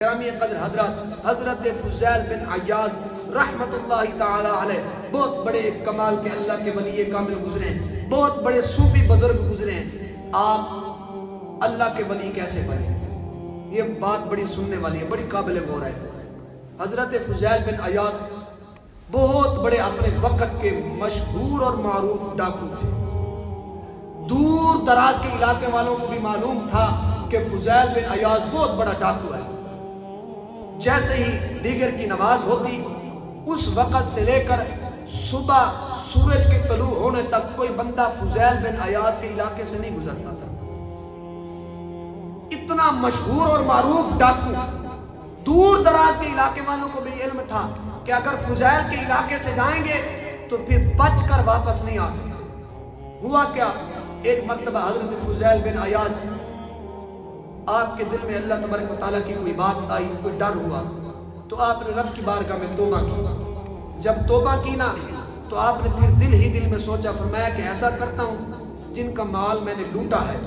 گرامی قدر حضرت فضیل بن عیاض رحمت اللہ تعالی علیہ بہت بڑے کمال کے اللہ کے ولی کامل گزرے ہیں، بہت بڑے صوفی بزرگ گزرے ہیں۔ آپ اللہ کے ولی کیسے بنے؟ یہ بات بڑی سننے والی ہے، بڑی قابل غور ہے۔ حضرت فضیل بن عیاض بہت بڑے اپنے وقت کے مشہور اور معروف ڈاکو تھے۔ دور دراز کے علاقے والوں کو بھی معلوم تھا کہ فضیل بن عیاض بہت بڑا ڈاکو ہے۔ جیسے ہی دیگر کی نماز ہوتی، اس وقت سے لے کر صبح سورج کے طلوع ہونے تک کوئی بندہ فضیل بن عیاض کے علاقے سے نہیں گزرتا تھا۔ اتنا مشہور اور معروف ڈاکو، دور دراز کے علاقے والوں کو بھی علم تھا کہ اگر فضیل کے علاقے سے جائیں گے تو پھر بچ کر واپس نہیں آ سکتے۔ ہوا کیا، ایک مرتبہ حضرت فضیل بن عیاض آپ کے دل میں اللہ تبارک و تعالیٰ کی کوئی بات آئی، کوئی ڈر ہوا، تو آپ نے رب کی بارگاہ میں توبہ کی۔ جب توبہ کی نا تو آپ نے پھر دل ہی دل میں سوچا، فرمایا کہ ایسا کرتا ہوں جن کا مال میں نے لوٹا ہے،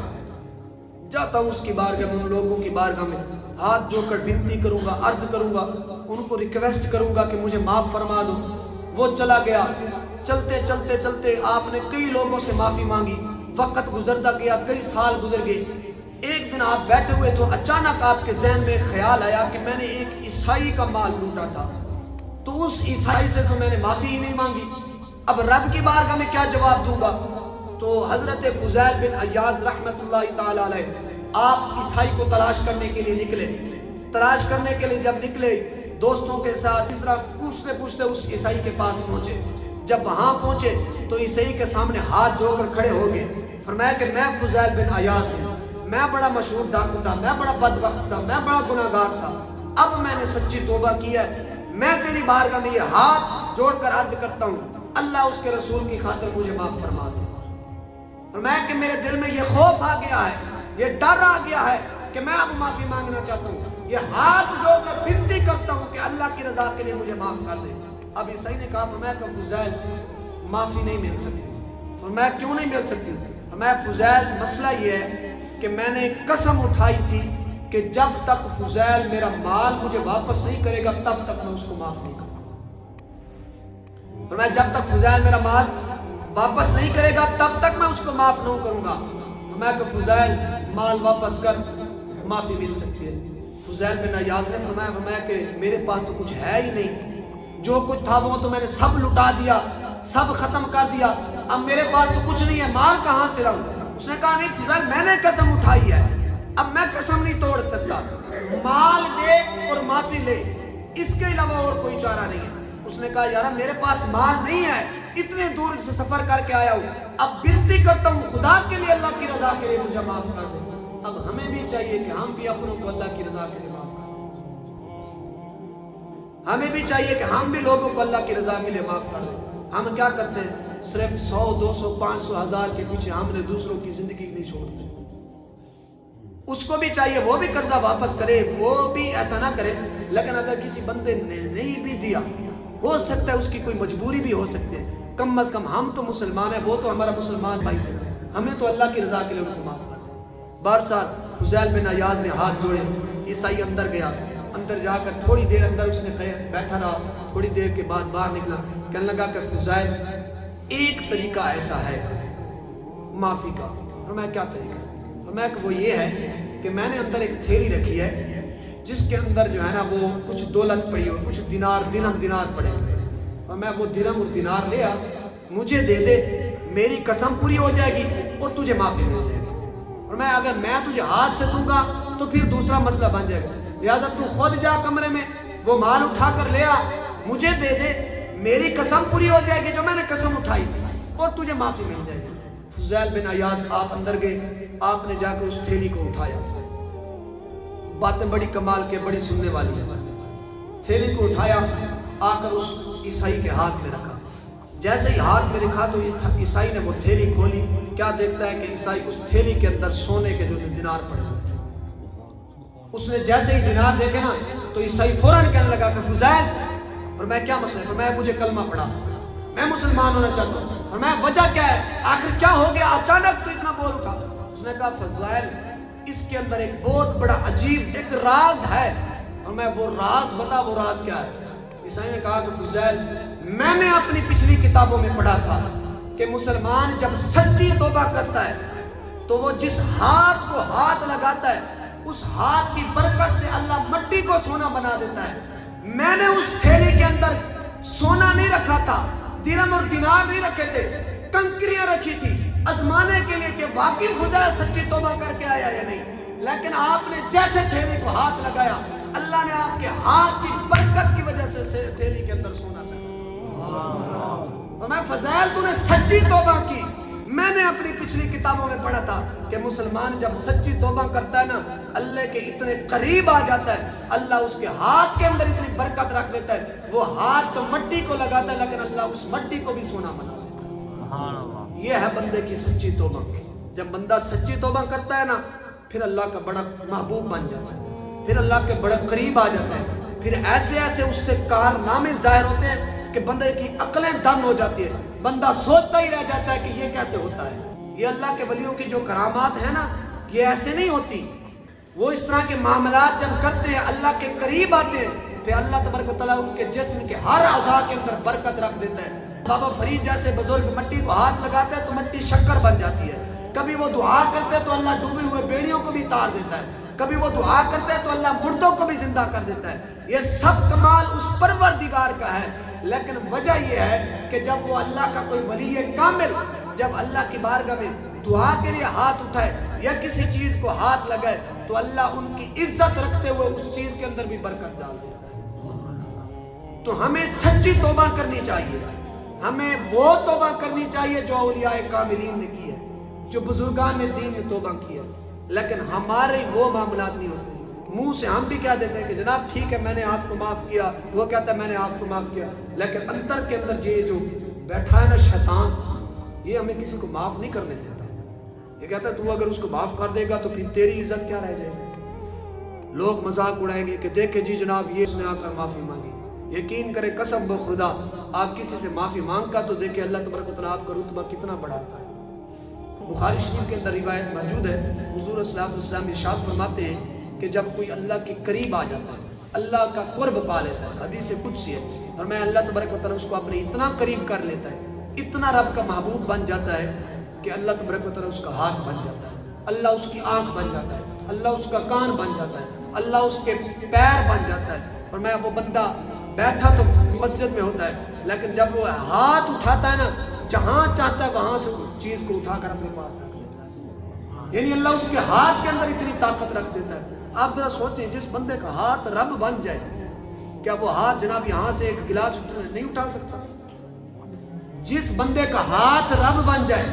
جاتا ہوں اس کی بارگاہ میں، ان لوگوں کی بارگاہ میں ہاتھ جوڑ کر بنتی کروں گا، عرض کروں گا، ان کو ریکویسٹ کروں گا کہ مجھے معاف فرما دو۔ وہ چلا گیا، چلتے چلتے چلتے آپ نے کئی لوگوں سے معافی مانگی، وقت گزرتا گیا، کئی سال گزر گئے۔ ایک دن آپ بیٹھے ہوئے تو اچانک آپ کے ذہن میں خیال آیا کہ میں نے ایک عیسائی کا مال لوٹا تھا، تو اس عیسائی سے تو میں نے معافی ہی نہیں مانگی، اب رب کی بارگاہ میں کیا جواب دوں گا؟ تو حضرت فضیل بن عیاض رحمت اللہ تعالی علیہ آپ عیسائی کو تلاش کرنے کے لیے نکلے۔ تلاش کرنے کے لیے جب نکلے، دوستوں کے ساتھ اس طرح پوچھتے پوچھتے اس عیسائی کے پاس پہنچے۔ جب وہاں پہنچے تو عیسائی کے سامنے ہاتھ جوڑ کر کھڑے ہو گئے، فرمایا کہ میں فضیل بن عیاض ہوں، میں بڑا مشہور ڈاکو تھا، میں بڑا بدبخت تھا، میں بڑا گناہگار تھا، اب میں نے سچی توبہ کی ہے، میں تیری بارگاہ میں یہ ہاتھ جوڑ کر عرض کرتا ہوں اللہ اس کے رسول کی خاطر مجھے معاف فرما دے۔ فرمایا کہ میرے دل میں یہ خوف آ گیا ہے، یہ ڈر آ گیا ہے کہ میں اب معافی مانگنا چاہتا ہوں، یہ ہاتھ جوڑ کر بنتی کرتا ہوں کہ اللہ کی رضا کے لیے مجھے معاف کر دے۔ اب عیسائی نے کہا، فرمایا کہ فضیل معافی نہیں مل سکتی۔ فرمایا کیوں نہیں مل سکتی؟ فرمایا فضیل مسئلہ یہ ہے کہ میں نے قسم اٹھائی تھی کہ جب تک فضیل میرا مال مجھے واپس نہیں کرے گا تب تک میں اس کو معاف نہیں کروں گا۔ فرمایا جب تک فضیل میرا مال واپس نہیں کرے گا تب تک میں اس کو معاف نہیں کروں گا۔ فرمایا کہ فضیل مال واپس کر، معافی مل سکتی ہے۔ فضیل بن عیاض نے فرمایا کہ میرے پاس تو کچھ ہے ہی نہیں، جو کچھ تھا وہ تو میں نے سب لٹا دیا، سب ختم کر دیا، اب میرے پاس تو کچھ نہیں ہے، مال کہاں سے لاؤں؟ اس نے کہا نہیں فضیل میں نے قسم اٹھائی ہے، اب میں قسم نہیں توڑ سکتا، مال دے اور معافی لے، اس کے علاوہ اور کوئی چارہ نہیں ہے۔ اس نے کہا یار میرے پاس مال نہیں ہے، اتنے دور سے سفر کر کے آیا ہوں، اب بنتی کرتا ہوں خدا کے لیے، اللہ کی رضا کے لیے مجھے معاف کر دے۔ اب ہمیں بھی چاہیے کہ ہم بھی اپنوں کو اللہ کی رضا کے لیے معاف کر دیں، ہمیں بھی چاہیے کہ ہم بھی لوگوں کو اللہ کی رضا کے لیے معاف کر دیں۔ ہم کیا کرتے ہیں؟ صرف 100 200 500 1000 کے پیچھے ہم نے دوسروں کی زندگی نہیں چھوڑتے۔ اس کو بھی چاہیے وہ بھی قرضہ واپس کرے، وہ بھی ایسا نہ کرے، لیکن اگر کسی بندے نے نہیں بھی دیا، ہو سکتا ہے اس کی کوئی مجبوری بھی ہو سکتی ہے، کم از کم ہم تو مسلمان ہیں، وہ تو ہمارا مسلمان بھائی تھے، ہمیں تو اللہ کی رضا کے لیے ان کو معاف کر دیں۔ بہرحال فضیل بن عیاض نے ہاتھ جوڑے، عیسائی اندر گیا، اندر جا کر تھوڑی دیر اندر اس نے بیٹھا رہا، تھوڑی دیر کے بعد باہر نکلا، کہنے لگا کہ فضیل ایک طریقہ ایسا ہے معافی کا۔ فرمایا کیا طریقہ ہے؟ فرمایا کہ وہ یہ ہے کہ میں نے اندر ایک تھیلی رکھی ہے جس کے اندر جو ہے نا وہ کچھ دولت پڑی ہو، کچھ دینار پڑے ہوئے، اور میں وہ درہم اور دینار لیا، مجھے دے دے، میری قسم پوری ہو جائے گی اور تجھے معافی مل جائے گی۔ اور میں اگر میں تجھے ہاتھ سے دوں گا تو پھر دوسرا مسئلہ بن جائے گا، لہٰذا تو خود جا کمرے میں وہ مال اٹھا کر لے آ، مجھے دے دے، میری قسم پوری ہو جائے گی جو میں نے قسم اٹھائی تھی اور تجھے معافی مل جائے گی۔ فضیل بن عیاض آپ اندر گئے، آپ نے جا کر اس تھیلی کو اٹھایا، باتیں بڑی کمال کے، بڑی سننے والی ہیں۔ تھیلی کو اٹھایا، آ کر اس عیسائی کے ہاتھ میں رکھا، جیسے ہی ہاتھ میں رکھا تو عیسائی نے وہ تھیلی کھولی، کیا دیکھتا ہے کہ عیسائی اس تھیلی کے اندر سونے کے جو دینار پڑے ہوئے تھے۔ اس نے جیسے ہی دینار دیکھے نا تو عیسائی فوراً کہنے لگا کہ فضیل، اور میں کیا مسئلہ ہے؟ فرمایا مجھے کلمہ پڑھا، میں مسلمان ہونا چاہتا ہوں۔ اور میں وجہ کیا ہے؟ آخر کیا ہو گیا اچانک تو اتنا بول اٹھا؟ اس نے کہا فضیل اس کے اندر ایک بہت بڑا عجیب ایک راز ہے اور میں وہ راز بتا، وہ راز کیا ہے؟ عیسائی نے کہا کہ فضیل، میں نے اپنی پچھلی کتابوں میں پڑھا تھا کہ مسلمان جب سچی توبہ کرتا ہے تو وہ جس ہاتھ کو ہاتھ لگاتا ہے اس ہاتھ کی برکت سے اللہ مٹی کو سونا بنا دیتا ہے۔ میں نے اس تھیلی کے اندر سونا نہیں رکھا تھا، درہم اور دینار نہیں رکھے تھے، کنکریاں رکھی تھی آزمانے کے لیے کہ واقعی فضیل سچی توبہ کر کے آیا یا نہیں۔ لیکن آپ نے جیسے تھیلی کو ہاتھ لگایا، اللہ نے آپ کے ہاتھ کی برکت کی وجہ سے تھیلی کے اندر سونا پیدا۔ اور میں فضیل، تو نے سچی توبہ کی۔ میں نے اپنی پچھلی کتابوں میں پڑھا تھا کہ مسلمان جب سچی توبہ کرتا ہے نا، اللہ کے اتنے قریب آ جاتا ہے، اللہ اس کے ہاتھ کے اندر اتنی برکت رکھ دیتا ہے، وہ ہاتھ تو مٹی کو لگاتا ہے لیکن اللہ اس مٹی کو بھی سونا بنا دیتا ہے۔ یہ ہے بندے کی سچی توبہ۔ جب بندہ سچی توبہ کرتا ہے نا، پھر اللہ کا بڑا محبوب بن جاتا ہے، پھر اللہ کے بڑے قریب آ جاتا ہے، پھر ایسے ایسے اس سے کارنامے ظاہر ہوتے ہیں کہ بندے کی عقلیں دم ہو جاتی ہے، بندہ سوچتا ہی رہ جاتا ہے کہ یہ کیسے ہوتا ہے۔ یہ اللہ کے ولیوں کی جو کرامات ہیں نا، یہ ایسے نہیں ہوتی۔ وہ اس طرح کے معاملات جب کرتے ہیں، اللہ کے قریب آتے ہیں، پھر اللہ تبارک و تعالیٰ ان کے جسم کے ہر اعضاء کے اندر برکت رکھ دیتا ہے۔ بابا فرید جیسے بزرگ مٹی کو ہاتھ لگاتے ہیں تو مٹی شکر بن جاتی ہے۔ کبھی وہ دعا کرتے ہیں تو اللہ ڈوبے ہوئے بیڑیوں کو بھی تار دیتا ہے، کبھی وہ دعا کرتے ہیں تو اللہ مردوں کو بھی زندہ کر دیتا ہے۔ یہ سب کمال اس پروردگار کا ہے۔ لیکن وجہ یہ ہے کہ جب وہ اللہ کا کوئی ولی کامل جب اللہ کی بارگاہ میں دعا کے لیے ہاتھ اٹھائے یا کسی چیز کو ہاتھ لگائے تو اللہ ان کی عزت رکھتے ہوئے اس چیز کے اندر بھی برکت ڈال دیتا ہے۔ تو ہمیں سچی توبہ کرنی چاہیے، ہمیں وہ توبہ کرنی چاہیے جو اولیاء کاملین نے کی ہے، جو بزرگان دین نے توبہ کی ہے۔ لیکن ہمارے وہ معاملات نہیں ہوتے۔ منہ سے ہم بھی کہہ دیتے ہیں کہ جناب ٹھیک ہے میں نے آپ کو معاف کیا، وہ کہتا ہے میں نے آپ کو معاف کیا، لیکن اندر کے اندر یہ جو بیٹھا ہے نا شیطان، یہ ہمیں کسی کو معاف نہیں کرنے دیتا۔ یہ کہتا ہے تو اگر اس کو معاف کر دے گا تو پھر تیری عزت کیا رہ جائے گی؟ لوگ مذاق اڑائیں گے کہ دیکھیں جی جناب یہ اس نے آ کر معافی مانگی۔ یقین کرے قسم بخدا، آپ کسی سے معافی مانگتا تو دیکھیں اللہ تبارک و تعالیٰ آپ کا رتبہ کتنا بڑھاتا ہے۔ بخاری شریف کے اندر روایت موجود ہے، حضور صلی اللہ علیہ وسلم ارشاد فرماتے ہیں کہ جب کوئی اللہ کے قریب آ جاتا ہے، اللہ کا قرب پا لیتا ہے، حدیث قدسی ہے، اور میں اللہ تبارک و تعالیٰ اس کو اپنے اتنا قریب کر لیتا ہے، اتنا رب کا محبوب بن جاتا ہے کہ اللہ تبارک و تعالیٰ اس کا ہاتھ بن جاتا ہے، اللہ اس کی آنکھ بن جاتا ہے، اللہ اس کا کان بن جاتا ہے، اللہ اس کے پیر بن جاتا ہے۔ اور میں وہ بندہ بیٹھا تو مسجد میں ہوتا ہے، لیکن جب وہ ہاتھ اٹھاتا ہے نا، جہاں چاہتا ہے وہاں سے چیز کو اٹھا کر اپنے پاس رکھ لیتا ہے، یعنی اللہ اس کے ہاتھ کے اندر اتنی طاقت رکھ دیتا ہے۔ آپ ذرا سوچیں، جس بندے کا ہاتھ رب بن جائے، کیا وہ ہاتھ جناب یہاں سے ایک گلاس نہیں اٹھا سکتا؟ جس بندے کا ہاتھ رب بن جائے،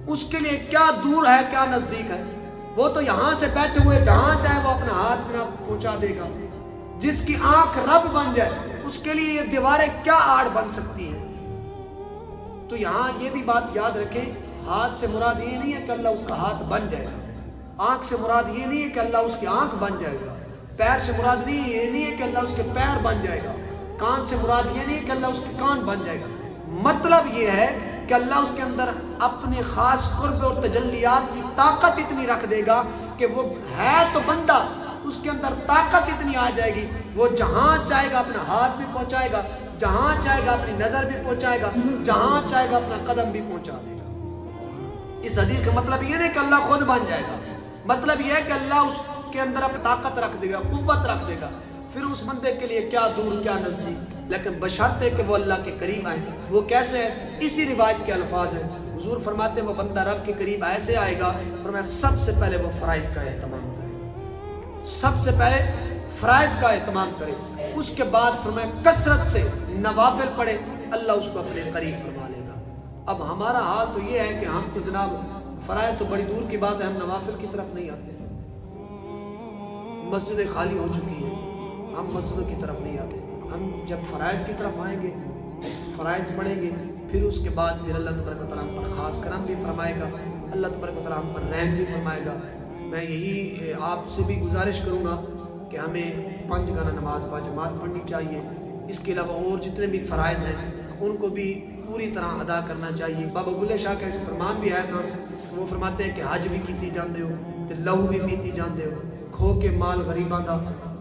اس کے لیے کیا دور ہے کیا نزدیک ہے؟ وہ تو یہاں سے بیٹھے ہوئے جہاں چاہے وہ اپنا ہاتھ جناب پہنچا دے گا۔ جس کی آنکھ رب بن جائے، اس کے لیے یہ دیواریں کیا آڑ بن سکتی ہیں؟ تو یہاں یہ بھی بات یاد رکھیں، ہاتھ سے مراد یہ نہیں ہے کہ اللہ اس کا ہاتھ بن جائے گا، آنکھ سے مراد یہ نہیں ہے کہ اللہ اس کی آنکھ بن جائے گا، پیر سے مراد یہ نہیں ہے کہ اللہ اس کے پیر بن جائے گا، کان سے مراد یہ نہیں ہے کہ اللہ اس کے کان بن جائے گا۔ مطلب یہ ہے کہ اللہ اس کے اندر اپنے خاص قرب اور تجلیات کی طاقت اتنی رکھ دے گا کہ وہ ہے تو بندہ، اس کے اندر طاقت اتنی آ جائے گی، وہ جہاں چاہے گا اپنا ہاتھ بھی پہنچائے گا، جہاں چاہے گا اپنی نظر بھی پہنچائے گا، جہاں چاہے گا اپنا قدم بھی پہنچا دے گا۔ اس حدیث کا مطلب یہ نہیں کہ اللہ خود بن جائے گا، مطلب یہ ہے کہ اللہ اس کے اندر اپنی طاقت رکھ دے گا، قوت رکھ دے گا، پھر اس بندے کے لیے کیا دور کیا نزدیک، لیکن بشرطے کہ وہ اللہ کے قریب آئے۔ وہ کیسے ہے؟ اسی روایت کے الفاظ ہیں، حضور فرماتے ہیں وہ بندہ رب کے قریب ایسے آئے گا، فرمایا سب سے پہلے وہ فرائض کا اہتمام کرے، سب سے پہلے فرائض کا اہتمام کرے، اس کے بعد فرمایا کثرت سے نوافل پڑھے، اللہ اس کو اپنے قریب فرما لے گا۔ اب ہمارا حال تو یہ ہے کہ ہم تو جناب فرائض تو بڑی دور کی بات ہے، ہم نوافل کی طرف نہیں آتے، مسجدیں خالی ہو چکی ہیں، ہم مسجدوں کی طرف نہیں آتے۔ ہم جب فرائض کی طرف آئیں گے، فرائض پڑھیں گے، پھر اس کے بعد پھر اللہ تبارک و تعالیٰ ہم پر خاص کرم بھی فرمائے گا، اللہ تبارک و تعالیٰ ہم پر رحم بھی فرمائے گا۔ میں یہی آپ سے بھی گزارش کروں گا کہ ہمیں 5 گانا نماز باجماعت پڑھنی چاہیے، اس کے علاوہ اور جتنے بھی فرائض ہیں ان کو بھی پوری طرح ادا کرنا چاہیے۔ بابا بلے شاہ کا فرمان بھی ہے نا، وہ فرماتے ہیں کہ حج بھی کیتی جاندے ہو تے لہو بھی پیتی جاندے ہو، کھو کے مال غریباں دا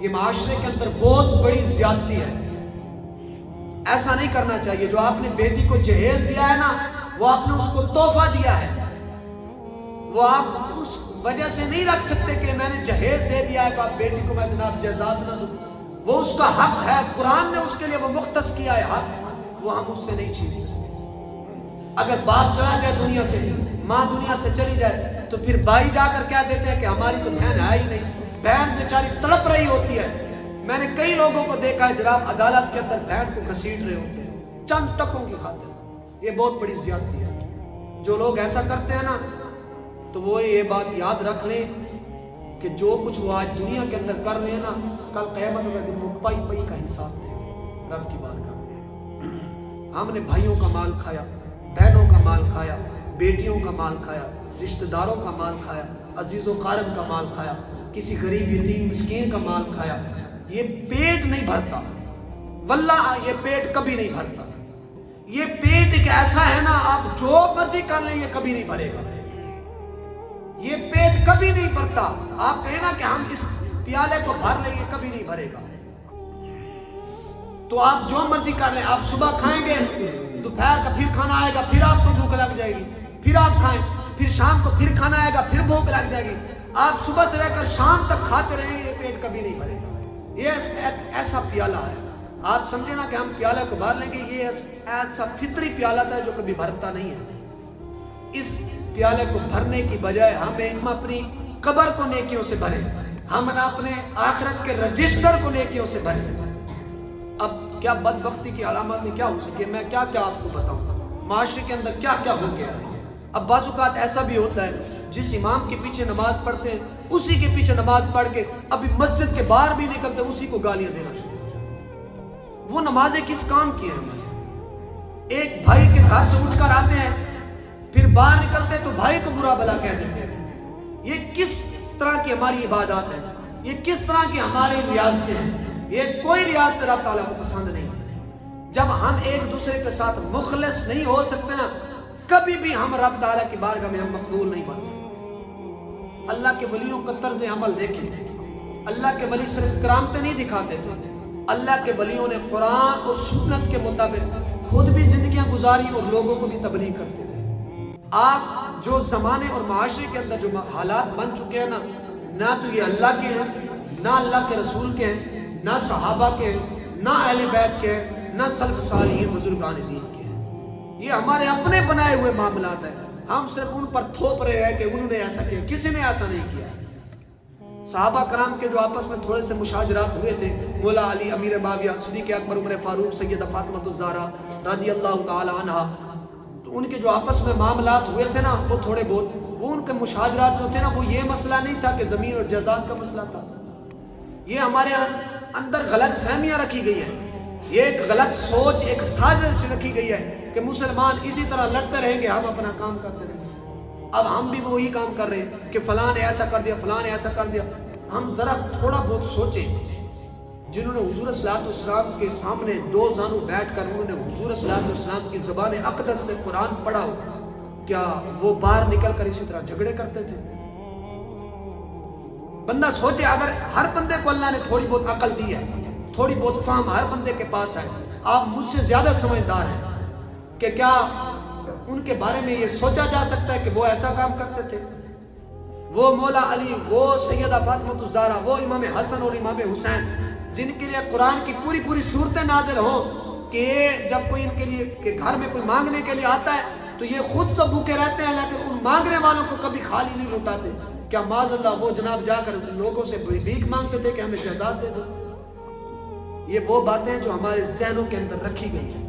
یہ معاشرے کے اندر بہت بڑی زیادتی ہے. ایسا نہیں کرنا چاہیے. جو آپ نے بیٹی کو جہیز دیا ہے نا، وہ آپ نے اس کو تحفہ دیا ہے، وہ آپ اس وجہ سے نہیں رکھ سکتے کہ میں نے جہیز دے دیا ہے کہ آپ بیٹی کو میں جناب جائیداد نہ دوں. وہ اس کا حق ہے، قرآن نے اس کے لیے وہ مختص کیا ہے حق، وہ ہم اس سے نہیں چھین سکتے. اگر باپ چلا جائے دنیا سے، ماں دنیا سے چلی جائے، تو پھر بھائی جا کر کہہ دیتے ہیں کہ ہماری تو بہن ہے ہی نہیں. بہن بیچاری تڑپ رہی ہوتی ہے. میں نے کئی لوگوں کو دیکھا ہے جناب عدالت کے اندر بہن کو گھسیٹ رہے ہوتے ہیں چند ٹکوں کی خاطر. یہ بہت بڑی زیادتی ہے. جو لوگ ایسا کرتے ہیں نا، تو وہ یہ بات یاد رکھ لیں کہ جو کچھ وہ آج دنیا کے اندر کر رہے ہیں نا، کل قیامت کا دن وہ پائی پائی کا حساب دیں گے رب کی بارگاہ میں. ہم نے بھائیوں کا مال کھایا، بہنوں کا مال کھایا، بیٹیوں کا مال کھایا، رشتہ داروں کا مال کھایا، عزیز و قارب کا مال کھایا، کسی غریب یتیم مسکین کا مال کھایا. یہ پیٹ نہیں بھرتا، واللہ یہ پیٹ کبھی نہیں بھرتا. یہ پیٹ ایک ایسا ہے نا، آپ جو مرضی کر لیں یہ کبھی نہیں بھرے گا. یہ پیٹ کبھی نہیں بھرتا. آپ کہیں نا کہ ہم اس پیالے کو بھر لیں، یہ کبھی نہیں بھرے گا. تو آپ جو مرضی کر لیں. آپ صبح کھائیں گے، دوپہر کا پھر کھانا آئے گا، پھر آپ کو بھوک لگ جائے گی، پھر آپ کھائیں، پھر شام کو پھر کھانا آئے گا، پھر بھوک لگ جائے گی. آپ صبح سے لے کر شام تک کھاتے رہیں، یہ پیٹ کبھی نہیں بھرے گا. یہ ایسا پیالہ ہے. آپ سمجھے نا کہ ہم پیالے کو بھر لیں گے، یہ ایسا فطری پیالہ تھا جو کبھی بھرتا نہیں ہے. اس پیالے کو بھرنے کی بجائے ہم اپنی قبر کو نیکیوں سے بھریں، ہم اپنے آخرت کے رجسٹر کو نیکیوں سے بھریں. اب کیا بدبختی کی علامتیں کیا ہو سکے، میں کیا آپ کو بتاؤں معاشرے کے اندر کیا ہو گیا ہے. اب بعض اوقات ایسا بھی ہوتا ہے، جس امام کے پیچھے نماز پڑھتے ہیں اسی کے پیچھے نماز پڑھ کے ابھی مسجد کے باہر بھی نکلتے اسی کو گالیاں دینا شروع ہو جائے. وہ نمازیں کس کام کی ہیں؟ ایک بھائی کے گھر سے اٹھ کر آتے ہیں، پھر باہر نکلتے تو بھائی کو برا بلا کہہ دیتے ہیں. یہ کس طرح کی ہماری عبادات ہیں؟ یہ کس طرح کی ہماری ریاضتیں ہیں؟ یہ کوئی ریاضت رب تعالیٰ کو پسند نہیں ہے. جب ہم ایک دوسرے کے ساتھ مخلص نہیں ہو سکتے نا، کبھی بھی ہم رب تعالیٰ کی بارگاہ میں ہم مقبول نہیں بن سکتے. اللہ کے ولیوں کا طرز عمل دیکھیں. اللہ کے ولی صرف کرامتیں نہیں دکھاتے تھے، اللہ کے ولیوں نے قرآن اور سنت کے مطابق خود بھی زندگیاں گزاری اور لوگوں کو بھی تبلیغ کرتے تھے. آپ جو زمانے اور معاشرے کے اندر جو حالات بن چکے ہیں نا، نہ تو یہ اللہ کے ہیں، نہ اللہ کے رسول کے ہیں، نہ صحابہ کے ہیں، نہ اہل بیت کے ہیں، نہ سلف صالحین بزرگان دین کے ہیں. یہ ہمارے اپنے بنائے ہوئے معاملات ہیں. ہم صرف ان پر تھوپ رہے ہیں کہ انہوں نے ایسا کیا. کسی نے ایسا نہیں کیا. صحابہ کرام کے جو آپس میں تھوڑے سے مشاجرات ہوئے تھے، مولا علی امیر معاویہ، صدیق اکبر عمر فاروق، سیدہ فاطمہ الزہرا رضی اللہ تعالی عنہا، تو ان کے جو آپس میں معاملات ہوئے تھے نا، وہ تھوڑے بہت، وہ ان کے مشاجرات جو تھے نا، وہ یہ مسئلہ نہیں تھا کہ زمین اور جائیداد کا مسئلہ تھا. یہ ہمارے اندر غلط فہمیاں رکھی گئی ہیں. یہ ایک غلط سوچ، ایک سازش رکھی گئی ہے کہ مسلمان اسی طرح لڑتے رہیں گے، ہم اپنا کام کرتے رہیں گے. اب ہم بھی وہی کام کر رہے ہیں کہ فلاں نے ایسا کر دیا، فلاں نے ایسا کر دیا. ہم ذرا تھوڑا بہت سوچیں. جنہوں نے حضور صلی اللہ علیہ وسلم کے سامنے دو زانو بیٹھ کر انہوں نے حضور صلی اللہ علیہ وسلم کی زبان اقدس سے قرآن پڑھا ہو، کیا وہ باہر نکل کر اسی طرح جھگڑے کرتے تھے؟ بندہ سوچے. اگر ہر بندے کو اللہ نے تھوڑی بہت عقل دی ہے، تھوڑی بہت فہم ہر بندے کے پاس ہے، آپ مجھ سے زیادہ سمجھدار ہیں کہ کیا ان کے بارے میں یہ سوچا جا سکتا ہے کہ وہ ایسا کام کرتے تھے؟ وہ مولا علی، وہ سیدہ فاطمہ الزہرا، وہ امام حسن اور امام حسین، جن کے لیے قرآن کی پوری صورتیں نازل ہوں کہ جب کوئی ان کے لیے کہ گھر میں کوئی مانگنے کے لیے آتا ہے تو یہ خود تو بھوکے رہتے ہیں لیکن ان مانگنے والوں کو کبھی خالی نہیں لوٹاتے. کیا معاذ اللہ وہ جناب جا کر لوگوں سے بھیک مانگتے تھے کہ ہمیں جزات دے دو؟ یہ وہ باتیں جو ہمارے ذہنوں کے اندر رکھی گئی ہیں،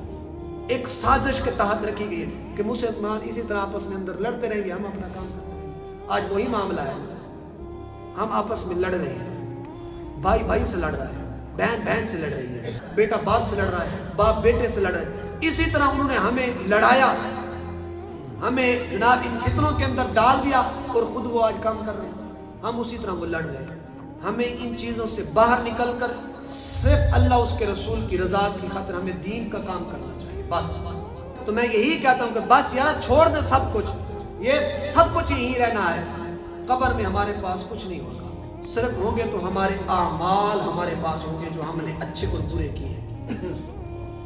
ایک سازش کے تحت رکھی گئی ہے کہ مسلمان اسی طرح آپس میں اندر لڑتے رہیں گے، ہم اپنا کام کرتے رہیں گے. آج وہی معاملہ ہے. ہم آپس میں لڑ رہے ہیں، بھائی بھائی سے لڑ رہا ہے، بہن بہن سے لڑ رہی ہے، بیٹا باپ سے لڑ رہا ہے، باپ بیٹے سے لڑ رہا ہے. اسی طرح انہوں نے ہمیں لڑایا، ہمیں جناب ان فتنوں کے اندر ڈال دیا اور خود وہ آج کام کر رہے ہیں. ہم اسی طرح وہ لڑ رہے ہیں. ہمیں ان چیزوں سے باہر نکل کر صرف اللہ اس کے رسول کی رضا کی خاطر ہمیں دین کا کام کرنا چاہیے. بس تو میں یہی کہتا ہوں کہ بس یار چھوڑ دیں سب کچھ، یہ سب کچھ یہیں رہنا ہے. قبر میں ہمارے پاس کچھ نہیں ہوگا. صرف ہوں گے تو ہمارے اعمال ہمارے پاس ہوں گے جو ہم نے اچھے اور برے کیے،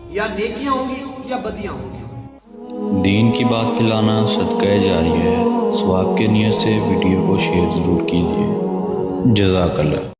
یا نیکیاں ہوں گی یا بدیاں ہوں گی۔ دین کی بات پھیلانا صدقہ جاریہ ہے، ثواب کے نیت سے ویڈیو کو شیئر ضرور کیجیے۔ جزاک اللہ۔